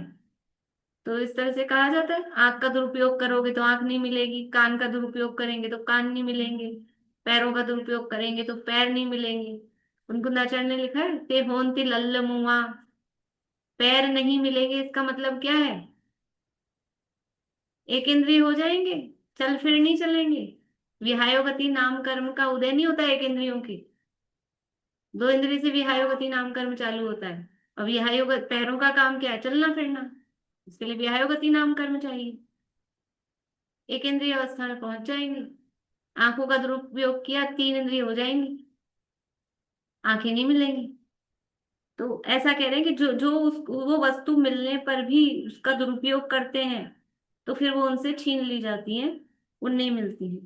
तो इस तरह से कहा जाता है, आंख का दुरुपयोग करोगे तो आंख नहीं मिलेगी, कान का दुरुपयोग करेंगे तो कान नहीं मिलेंगे, पैरों का दुरुपयोग करेंगे तो पैर नहीं मिलेंगे। उनको नाचार्य ने लिखा है, ते होंति लल्ल मुआ, पैर नहीं मिलेंगे, इसका मतलब क्या है? एक इंद्रिय हो जाएंगे, चल फिर नहीं चलेंगे। विहायोगति नाम कर्म का उदय नहीं होता एक इंद्रियों की, 2 इंद्रिय से विहायोगति नाम कर्म चालू होता है। अब विहायोग पैरों का काम क्या है? चलना फिरना, इसके लिए विहायोगति नाम कर्म चाहिए। एक इंद्रिय अवस्था में पहुंच जाएंगे, आंखों का दुरुपयोग किया, 3 इंद्रिय हो जाएंगी, आंखें नहीं मिलेंगी। तो ऐसा कह रहे हैं कि जो जो वो वस्तु मिलने पर भी उसका दुरुपयोग करते हैं, तो फिर वो उनसे छीन ली जाती हैं, वो नहीं मिलती है।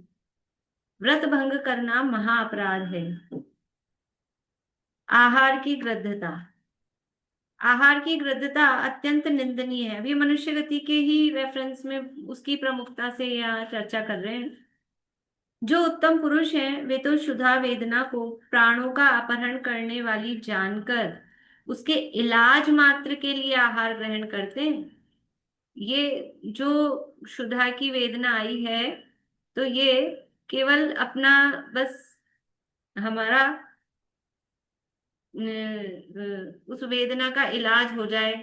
व्रत भंग करना महाअपराध है। आहार की गृद्धता, आहार की गृद्धता अत्यंत निंदनीय है। अभी मनुष्य गति के ही रेफरेंस में उसकी प्रमुखता से यहाँ चर्चा कर रहे हैं। जो उत्तम पुरुष हैं वे तो क्षुधा वेदना को प्राणों का अपहरण करने वाली जानकर उसके इलाज मात्र के लिए आहार ग्रहण करते हैं। ये जो क्षुधा की वेदना आई है, तो ये केवल अपना, बस हमारा उस वेदना का इलाज हो जाए,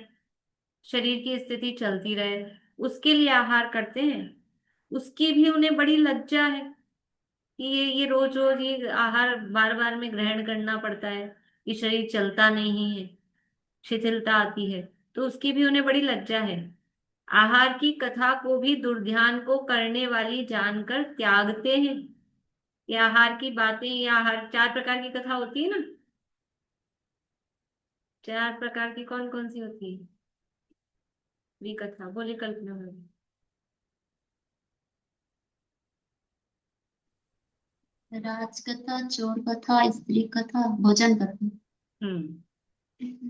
शरीर की स्थिति चलती रहे, उसके लिए आहार करते हैं। उसकी भी उन्हें बड़ी लज्जा है कि ये रोज रोज ये आहार बार बार में ग्रहण करना पड़ता है, ये शरीर चलता नहीं है, शिथिलता आती है, तो उसकी भी उन्हें बड़ी लज्जा है। आहार की कथा को भी दुर्ध्यान को करने वाली जानकर त्यागते हैं। ये आहार की बातें, ये आहार 4 प्रकार की कथा होती है ना, 4 प्रकार की कौन कौन सी होती है? विकथा बोले, कल्पना में। राजकथा, चोर कथा, स्त्री कथा, भोजन कथा। हम्म,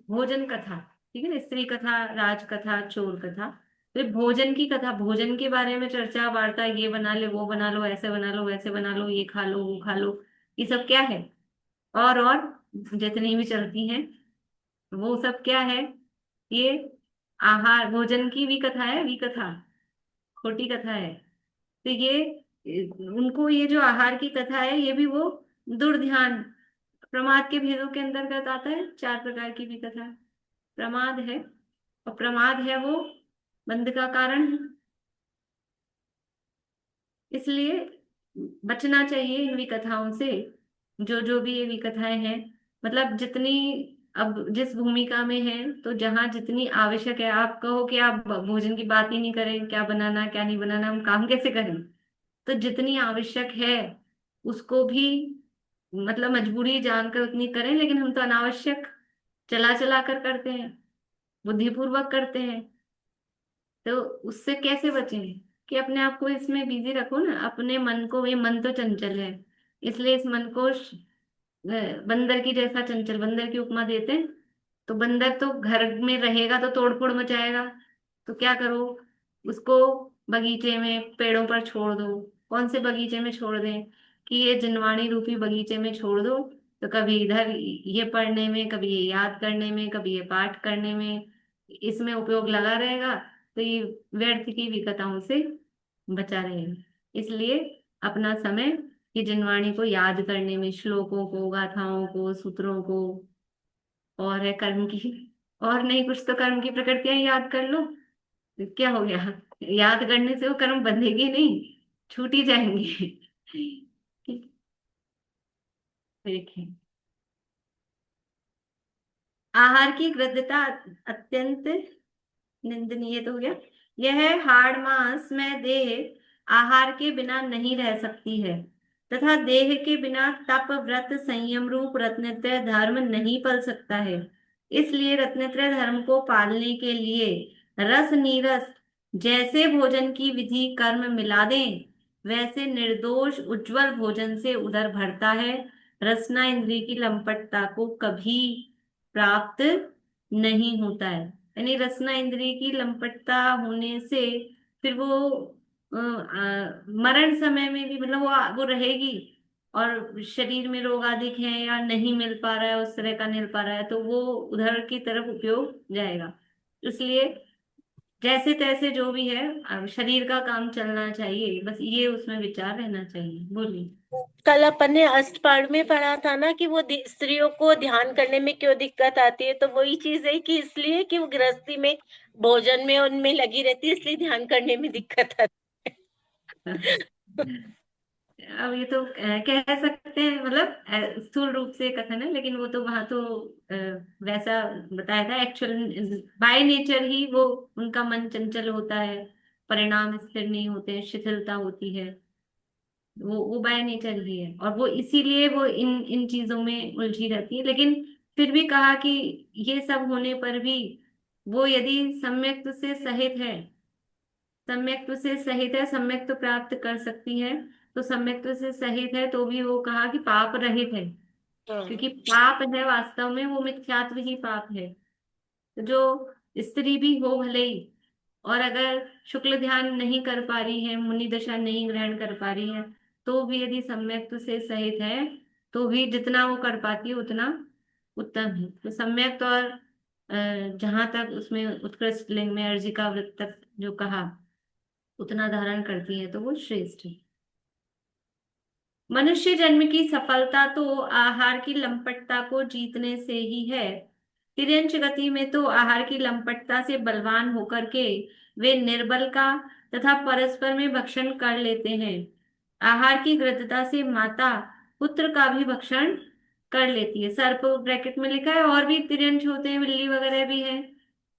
भोजन कथा, ठीक है ना, स्त्री कथा, राज कथा, चोर कथा। फिर भोजन की कथा, भोजन के बारे में चर्चा वार्ता, ये बना ले, वो बना लो, ऐसे बना लो, वैसे बना लो, ये खा लो, वो खा लो, ये सब क्या है? और जितनी भी चलती हैं, वो सब क्या है? ये आहार भोजन की भी कथा है, भी कथा खोटी कथा है। तो ये उनको ये जो आहार की कथा है, ये भी वो दुर्ध्यान, प्रमाद के भेदों के अंतर्गत आता है। 4 प्रकार की भी कथा प्रमाद है, और प्रमाद है वो बंध का कारण है। इसलिए बचना चाहिए इन विकथाओं से। जो जो भी ये विकथाएं हैं, मतलब जितनी, अब जिस भूमिका में है, तो जहां जितनी आवश्यक है, आप कहो कि आप भोजन की बात ही नहीं करें, क्या बनाना क्या नहीं बनाना, हम काम कैसे करें? तो जितनी आवश्यक है उसको भी, मतलब मजबूरी जानकर उतनी करें, लेकिन हम तो अनावश्यक चला चला कर करते हैं, बुद्धिपूर्वक करते हैं। तो उससे कैसे बचें? कि अपने आप को इसमें बिजी रखो ना, अपने मन को, ये मन तो चंचल है, इसलिए इस मन को बंदर की जैसा चंचल, बंदर की उपमा देते हैं। तो बंदर तो घर में रहेगा तो तोड़फोड़ मचाएगा, तो क्या करो, उसको बगीचे में, पेड़ों पर छोड़ दो। कौन से बगीचे में छोड़ दें? कि ये जिनवाणी रूपी बगीचे में छोड़ दो, तो कभी इधर ये पढ़ने में, कभी ये याद करने में, कभी ये पाठ करने में, इसमें उपयोग लगा रहेगा, तो ये व्यर्थ की विकताओं से बचा रहेगा। इसलिए अपना समय ये जिनवाणी को याद करने में, श्लोकों को, गाथाओं को, सूत्रों को, और है कर्म की, और नहीं कुछ तो कर्म की प्रकृतियां याद कर लो, तो क्या हो गया, याद करने से वो कर्म बंधेगी नहीं, छूट ही जाएंगे। ठीक, देखिए, आहार की गृद्धता अत्यंत निंदनीय तो हो गया। यह हाड़ मांस में देह आहार के बिना नहीं रह सकती है, तथा देह के बिना तप व्रत संयम रूप रत्नत्रय धर्म नहीं पल सकता है। इसलिए रत्नत्रय धर्म को पालने के लिए रस नीरस जैसे भोजन की विधि कर्म मिला दें, वैसे निर्दोष उज्जवल भोजन से उदर भरता है। रसना इंद्रिय की लंपटता को कभी प्राप्त नहीं होता है। यानी रसना इंद्रिय की लंपटता होने से फिर वो मरण समय में भी मतलब वो रहेगी, और शरीर में रोग आदि है या नहीं मिल पा रहा है, उस तरह का मिल पा रहा है, तो वो उधर की तरफ उपयोग जाएगा। इसलिए जैसे तैसे जो भी है, शरीर का काम चलना चाहिए, बस ये उसमें विचार रहना चाहिए। बोलिए। कल अपन ने अष्टपद में पढ़ा था ना कि वो स्त्रियों को ध्यान करने में क्यों दिक्कत आती है, तो वही चीज है कि इसलिए कि वो गृहस्थी में भोजन में उनमें लगी रहती है, इसलिए ध्यान करने में दिक्कत आती है। अब ये तो कह सकते हैं, मतलब स्थूल रूप से कथन है, लेकिन वो तो वहां तो वैसा बताया था। एक्चुअल बाय नेचर ही वो उनका मन चंचल होता है, परिणाम स्थिर नहीं होते, शिथिलता होती है। वो बाय नेचर ही है, और वो इसीलिए वो इन इन चीजों में उलझी रहती है। लेकिन फिर भी कहा कि ये सब होने पर भी वो यदि सम्यक से सहित है, सम्यक्त्व से सहित है, सम्यक्त्व प्राप्त कर सकती है, तो सम्यक्त्व से सहित है तो भी वो कहा कि पाप रहित है। हाँ। क्योंकि पाप है वास्तव में वो मिथ्यात्व ही पाप है। तो जो स्त्री भी हो भले ही, और अगर शुक्ल ध्यान नहीं कर पा रही है, मुनि दशा नहीं ग्रहण कर पा रही है, तो भी यदि सम्यक्त्व से सहित है, तो भी जितना वो कर पाती है उतना उत्तम है। तो सम्यक्त और जहां तक उसमें उत्कृष्ट लिंग में अर्जिका व्रत तक जो कहा, उतना धारण करती है तो वो श्रेष्ठ है। मनुष्य जन्म की सफलता तो आहार की लंपटता को जीतने से ही है। तिर्यंच गति में तो आहार की लंपटता से बलवान होकर के वे निर्बल का तथा परस्पर में भक्षण कर लेते हैं। आहार की गृद्धता से माता पुत्र का भी भक्षण कर लेती है। सर्प ब्रैकेट में लिखा है, और भी तिर्यंच होते हैं, बिल्ली वगैरह भी है,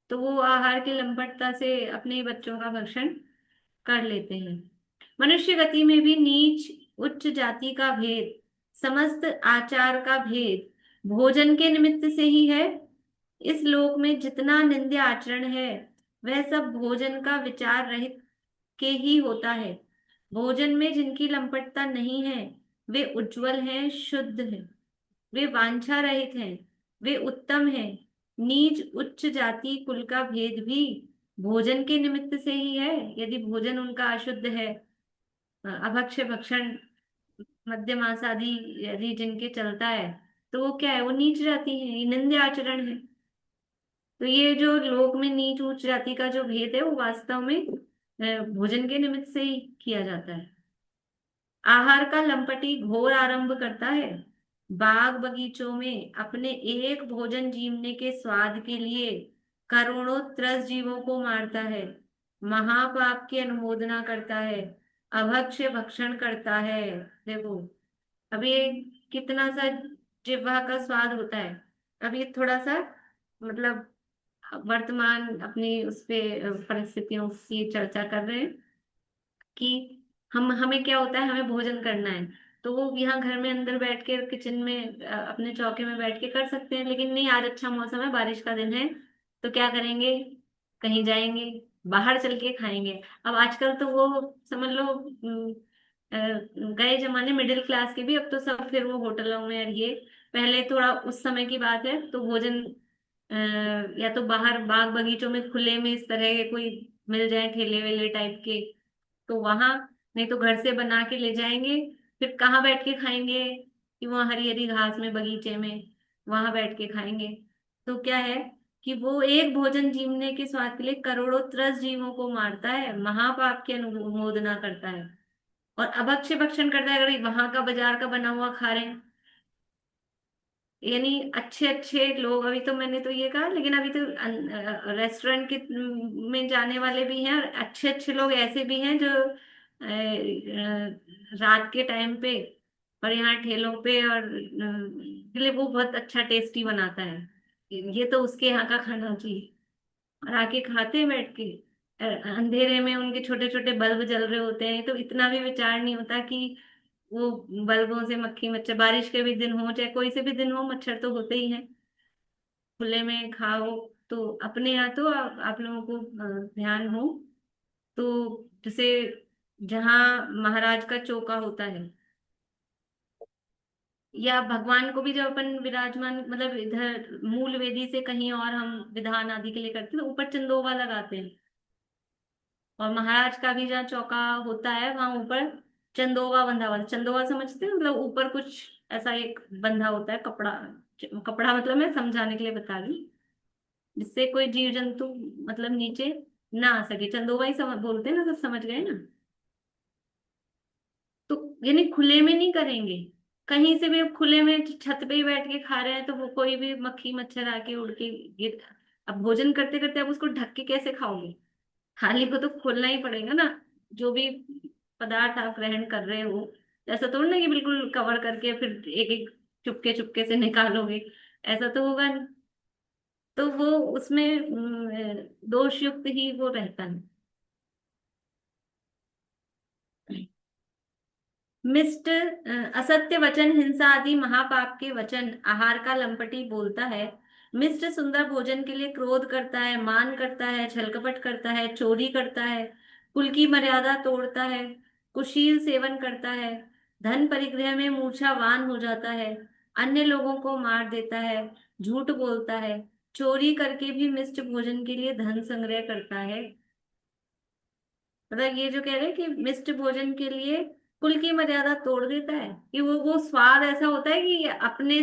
तो वो आहार की लंपटता से अपने बच्चों का भक्षण कर लेते हैं। मनुष्य गति में भी नीच उच्च जाति का भेद, समस्त आचार का भेद भोजन के निमित्त से ही है। इस लोक में जितना निंद्य आचरण है, वह सब भोजन का विचार रहित के ही होता है। भोजन में जिनकी लंपटता नहीं है, वे उज्जवल हैं, शुद्ध हैं, वे वांछा रहित हैं, वे उत्तम हैं। नीच उच्च जाति कुल का भेद भी भोजन के निमित्त से ही है। यदि भोजन उनका अशुद्ध है, अभक्ष्य भक्षण मद्य मांस आदि यदि जिनके चलता है, तो वो क्या है, वो नीच जाति है, ये निंद्य आचरण है। तो ये जो लोक में नीच उच्च जाति का जो भेद है, वो वास्तव में भोजन के निमित्त से ही किया जाता है। आहार का लंपटी घोर आरंभ करता है। बाग बगीचों में अपने एक भोजन जीवने के स्वाद के लिए करोड़ों त्रस जीवों को मारता है, महापाप की अनुमोदना करता है, अभक्ष्य भक्षण करता है। देखो, अब ये कितना सा जिह्वा का स्वाद होता है। अब ये थोड़ा सा मतलब वर्तमान अपनी उस पे परिस्थितियों की चर्चा कर रहे हैं कि हम हमें क्या होता है, हमें भोजन करना है, तो वो यहाँ घर में अंदर बैठ के किचन में अपने चौके में बैठ के कर सकते हैं। लेकिन नहीं, आज अच्छा मौसम है, बारिश का दिन है, तो क्या करेंगे, कहीं जाएंगे, बाहर चल के खाएंगे। अब आजकल तो वो समझ लो गए जमाने मिडिल क्लास के भी, अब तो सब फिर वो होटलों में, और ये पहले थोड़ा उस समय की बात है, तो भोजन या तो बाहर बाग बगीचों में खुले में इस तरह के कोई मिल जाए ठेले वेले टाइप के, तो वहां, नहीं तो घर से बना के ले जाएंगे। फिर कहाँ बैठ के खाएंगे, कि वहाँ हरी हरी घास में बगीचे में वहां बैठ के खाएंगे। तो क्या है कि वो एक भोजन जीवने के स्वाद के लिए करोड़ों त्रस जीवों को मारता है, महापाप की अनुमोदना करता है, और अभक्ष्य भक्षण करता है। अगर वहां का बाजार का बना हुआ खा रहे हैं, यानी अच्छे अच्छे लोग, अभी तो मैंने तो ये कहा, लेकिन अभी तो रेस्टोरेंट के में जाने वाले भी हैं, और अच्छे अच्छे लोग ऐसे भी हैं जो रात के टाइम पे और यहाँ ठेलों पे और के लिए वो बहुत अच्छा टेस्टी बनाता है। ये तो उसके यहाँ का खाना चाहिए। और आके खाते हैं बैठ के, अंधेरे में उनके छोटे छोटे बल्ब जल रहे होते हैं, तो इतना भी विचार नहीं होता कि वो बल्बों से मक्खी मच्छर, बारिश के भी दिन हो चाहे कोई से भी दिन हो, मच्छर तो होते ही हैं। खुले में खाओ तो अपने यहाँ तो आप लोगों को ध्यान हो तो, जैसे जहाँ महाराज का चौका होता है, या भगवान को भी जब अपन विराजमान, मतलब इधर मूल वेदी से कहीं और हम विधान आदि के लिए करते हैं, तो ऊपर चंदोबा लगाते हैं। और महाराज का भी जहाँ चौका होता है वहां ऊपर चंदोवा बंधा हुआ है। चंदोवा समझते हैं, मतलब ऊपर कुछ ऐसा एक बंधा होता है कपड़ा। कपड़ा मतलब मैं समझाने के लिए बता रही हूँ, जिससे कोई जीव जंतु मतलब नीचे ना आ सके। चंदोवा ही बोलते हैं ना, सब समझ गए ना। तो यानी खुले में नहीं करेंगे, कहीं से भी। अब खुले में छत पे ही बैठ के खा रहे हैं तो वो कोई भी मक्खी मच्छर आके उड़ के गिर। अब भोजन करते करते आप उसको ढक के कैसे खाओगे? थाली को तो खोलना ही पड़ेगा ना, जो भी पदार्थ आप ग्रहण कर रहे हो। ऐसा तो ना कि बिल्कुल कवर करके फिर एक एक चुपके चुपके से निकालोगे, ऐसा तो होगा नहीं। तो वो उसमें दोष युक्त ही वो रहता है। मिस्ट असत्य वचन, हिंसा आदि महापाप के वचन आहार का लंपटी बोलता है। मिष्ट सुंदर भोजन के लिए क्रोध करता है, मान करता है, छलकपट करता है, चोरी करता है, कुल की मर्यादा तोड़ता है, कुशील सेवन करता है, धन परिग्रह में मूर्छावान हो जाता है, अन्य लोगों को मार देता है, झूठ बोलता है, चोरी करके भी मिष्ट भोजन के लिए धन संग्रह करता है। मतलब ये जो कह रहे हैं कि मिष्ट भोजन के लिए कुल की मर्यादा तोड़ देता है, कि वो स्वाद ऐसा होता है कि अपने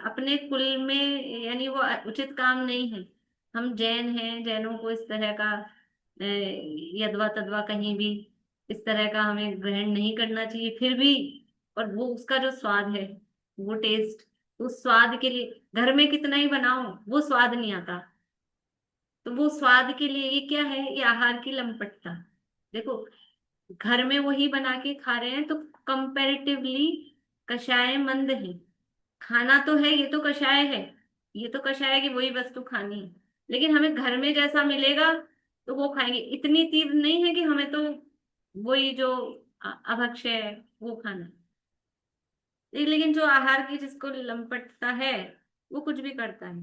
अपने कुल में, यानी वो उचित काम नहीं है। हम जैन हैं, जैनों को इस तरह का यदवा तदवा कहीं भी इस तरह का हमें ग्रहण नहीं करना चाहिए, फिर भी। और वो उसका जो स्वाद है, वो टेस्ट, उस स्वाद के लिए घर में कितना ही बनाओ वो स्वाद नहीं आता। तो वो स्वाद के लिए ये क्या है, ये आहार की लंपटता। देखो, घर में वही बना के खा रहे हैं तो कंपैरेटिवली कषाय मंद है। खाना तो है, ये तो कषाय है। ये तो कषाय है कि वही वस्तु खानी है, लेकिन हमें घर में जैसा मिलेगा तो वो खाएंगे। इतनी तीव्र नहीं है कि हमें तो वही जो अभक्ष्य है वो खाना है। लेकिन जो आहार की जिसको लंपटता है, वो कुछ भी करता है।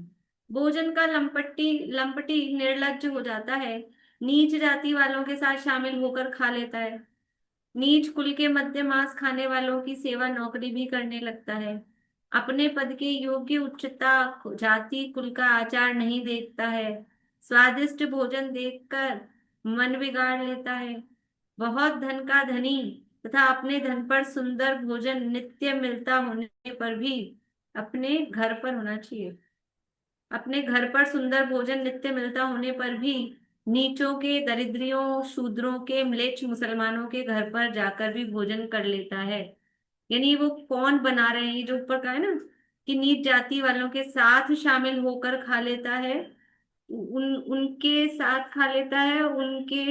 भोजन का लंपटी लंपटी निर्लज्ज हो जाता है, नीच जाति वालों के साथ शामिल होकर खा लेता है, नीच कुल के मध्य मांस खाने वालों की सेवा नौकरी भी करने लगता है, अपने पद के योग्य उच्चता जाति कुल का आचार नहीं देखता है, स्वादिष्ट भोजन देखकर मन बिगाड़ लेता है, बहुत धन का धनी तथा अपने धन पर सुंदर भोजन नित्य मिलता होने पर भी अपने घर पर होना चाहिए। अपने घर पर सुंदर भोजन नित्य मिलता होने पर भी नीचों के, दरिद्रियों, शूद्रों के, म्लेच्छ मुसलमानों के घर पर जाकर भी भोजन कर लेता है। यानी वो कौन बना रहे हैं, ये जो ऊपर का है ना, कि नीच जाति वालों के साथ शामिल होकर खा लेता है, उनके साथ खा लेता है, उनके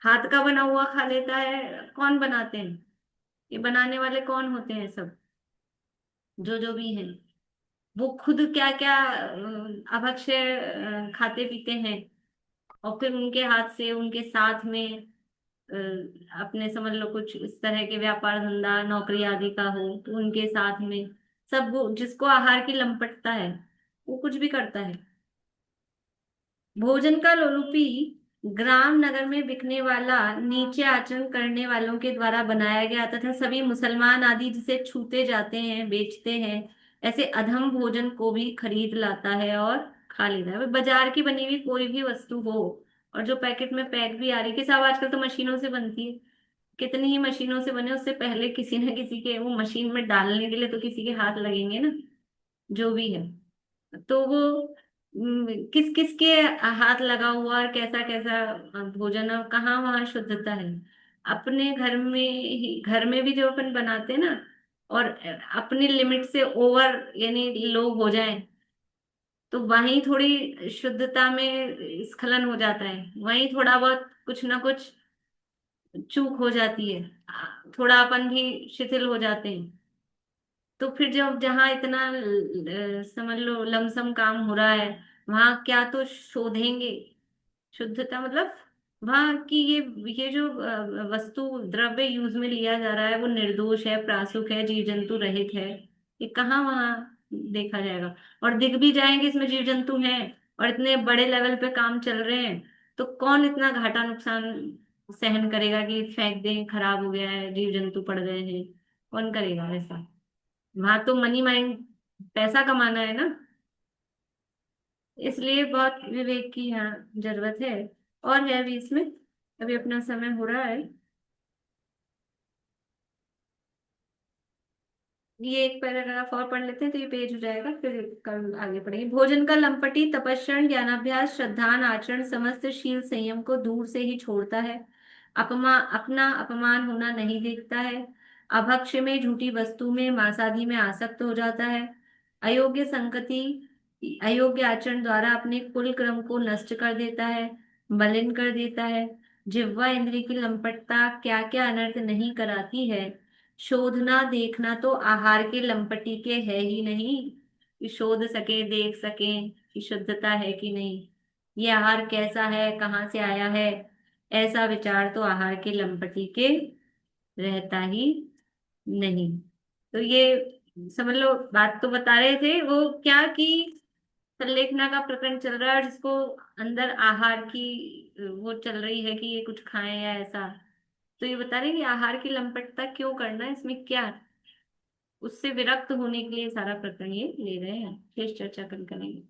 हाथ का बना हुआ खा लेता है। कौन बनाते हैं, ये बनाने वाले कौन होते हैं सब, जो जो भी हैं, वो खुद क्या क्या अभक्ष्य खाते पीते हैं, और फिर उनके हाथ से, उनके साथ में अपने समझ लो कुछ इस तरह के व्यापार धंधा नौकरी आदि का हो तो उनके साथ में सब, वो जिसको आहार की लंपटता है वो कुछ भी करता है। भोजन का लोलुपी ग्राम नगर में बिकने वाला नीचे आचरण करने वालों के द्वारा बनाया गया तथा सभी मुसलमान आदि जिसे छूते जाते हैं, बेचते हैं, ऐसे अधम भोजन को भी खरीद लाता है और खा लेता है। बाजार की बनी हुई कोई भी वस्तु हो, और जो पैकेट में पैक भी आ रही है, कि सब आजकल तो मशीनों से बनती है, कितनी ही मशीनों से बने, उससे पहले किसी न किसी के, वो मशीन में डालने के लिए तो किसी के हाथ लगेंगे ना, जो भी है। तो वो किस किस के हाथ लगा हुआ और कैसा कैसा भोजन, और कहाँ वहाँ शुद्धता है। अपने घर में ही, घर में भी जो अपन बनाते हैं ना, और अपनी लिमिट से ओवर यानी लो हो जाए, तो वहीं थोड़ी शुद्धता में स्खलन हो जाता है, वहीं थोड़ा बहुत कुछ ना कुछ चूक हो जाती है, थोड़ा अपन भी शिथिल हो जाते हैं। तो फिर जब जहाँ इतना समझ लो लमसम काम हो रहा है, वहां क्या तो शोधेंगे, शुद्धता मतलब वहां की ये जो वस्तु द्रव्य यूज में लिया जा रहा है वो निर्दोष है, प्रासुक है, जीव जंतु रहित है, ये कहाँ वहां देखा जाएगा। और दिख भी जाएंगे इसमें जीव जंतु हैं और इतने बड़े लेवल पे काम चल रहे हैं, तो कौन इतना घाटा नुकसान सहन करेगा कि फेंक दें, खराब हो गया है, जीव जंतु पड़ गए हैं, कौन करेगा ऐसा। वहां तो मनी माइंड, पैसा कमाना है ना, इसलिए बहुत विवेक की यहाँ जरूरत है। और है भी इसमें, अभी अपना समय हो रहा है, ये एक पैराग्राफ और पढ़ लेते हैं तो ये पेज हो जाएगा, फिर कल आगे पढ़ेंगे। भोजन का लंपटी तपस्रण ज्ञानाभ्यास श्रद्धान आचरण समस्त शील संयम को दूर से ही छोड़ता है, अपना अपमान होना नहीं देखता है, अभक्ष्य में, झूठी वस्तु में, मांसादि में आसक्त हो जाता है, अयोग्य संगति, अयोग्य आचरण द्वारा अपने कुल क्रम को नष्ट कर देता है, मलिन कर देता है। जिह्वा इंद्रिय की लंपटता क्या क्या अनर्थ नहीं कराती है। शोधना देखना तो आहार के लंपटी के है ही नहीं, कि शोध सके, देख सके कि शुद्धता है कि नहीं, ये आहार कैसा है, कहाँ से आया है, ऐसा विचार तो आहार के लंपटी के रहता ही नहीं। तो ये समझ लो, बात तो बता रहे थे वो क्या कि संलेखना का प्रकरण चल रहा है, और जिसको अंदर आहार की वो चल रही है कि ये कुछ खाएं या ऐसा, तो ये बता रहे हैं कि आहार की लंपटता क्यों करना है, इसमें क्या, उससे विरक्त होने के लिए सारा प्रकरण ये ले रहे हैं। फिर चर्चा कल करेंगे।